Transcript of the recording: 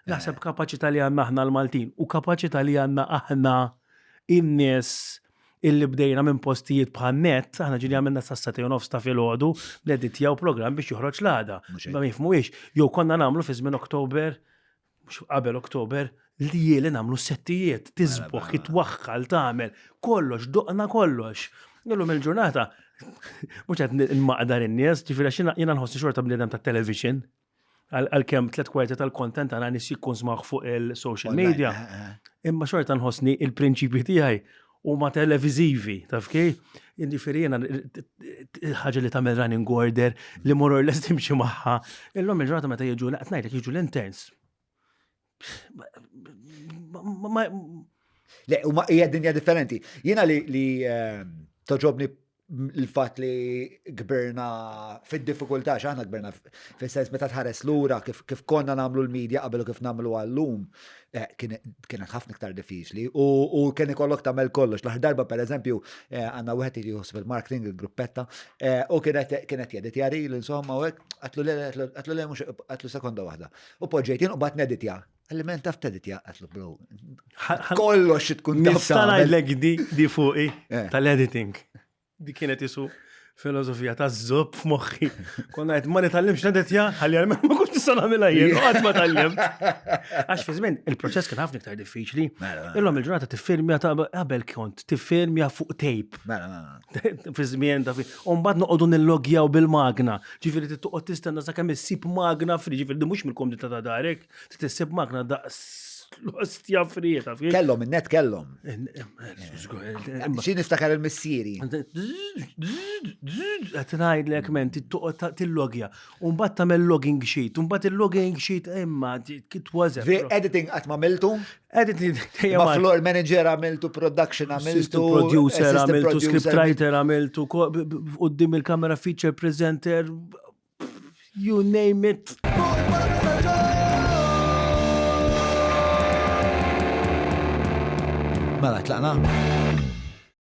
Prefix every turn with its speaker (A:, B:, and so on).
A: Naħseb kapaċità li għandna aħna l-Maltin u kapaċità li għandna aħna in-nies illi bdejna minn postijiet bħal net, aħna ġili għamilna s-sattajun of sta fil-ħodu, l-editjaw program biex joħroġ l-għada. Ma mifmuwiex, jew konna namlu fi żmien Oktober, mux qabel Oktober, li jieli namlu settijiet, tizbuħ, jitwaħħal, tagħmel, kollox, doqna kollox. Illum il-ġurnata, mux għed n-maqdar in-nies, ġifiri jina nħossi xorta bniedem ta' television, għal-kem 3/4 tal-kontent għana nis jikun smaħ fuq il-social media, imma xorta nħossni il-prinċipi tiegħi huma televizivi, taf kif? Ġifiri jena ħaġa li tagħmel running order li more or less timxi magħha. Illum il-ġurnata meta jiġu ngħidlek jiġu l-interns.
B: Le, u hija dinja differenti. Jiena li toġobni l-fatt li gberna fid-diffikultà, x'aħna gberna fis-sens meta tħares lura kif konna nagħmlu l-medja qabel u kif nagħmlu għallum, kienet ħafna iktar diffiċli u kien ikollok tagħmel kollox. L-aħħar darba pereżempju għandna wieħed li jħossib il-marketing il-gruppetta u kienet jeditjari l-insomma u hekk għatlu le mhux għatlu sekonda waħda. U poġġejt u bagħad neditja. Element taf teditja għatlu bro. Kollox tkun taf.
A: Nista' ngħidlek di fuqi tal-editing. Di kienet isu filosofija ta' żobb f'moħħi. Konna qed ma nitallimx nedetja, ħalli għalmen ma kunx nista' nagħmilha jien, qatt ma tallimt. Għax fi żmien il-proċess kien ħafna iktar diffiċli. Illum il-ġurnata tiffilmja ta' qabel kont tiffilmja fuq tape. Fi żmien ta' u mbagħad noqogħdu nillogjaw bil-magna. Ġifieri tittoqgħod tistenna sakemm issib magna fri, ġifieri mhux mill-komdita ta' darek, tissib magna daqs l-ostja frieta.
B: Kellhom in-net kellhom. Xi niftakar il-missieri.
A: Qed ngħidlek men tittoqgħod tillogja. U mbagħad tagħmel logging sheet, u mbagħad il-logging sheet imma kitważeb.
B: Editing qatt m'għamiltu?
A: Editing
B: ma' floor manager għamiltu, production għamiltu,
A: producer għamiltu, scriptwriter għamiltu, qudiem il-kamera feature presenter, you name it.
B: Mela, tlaqna?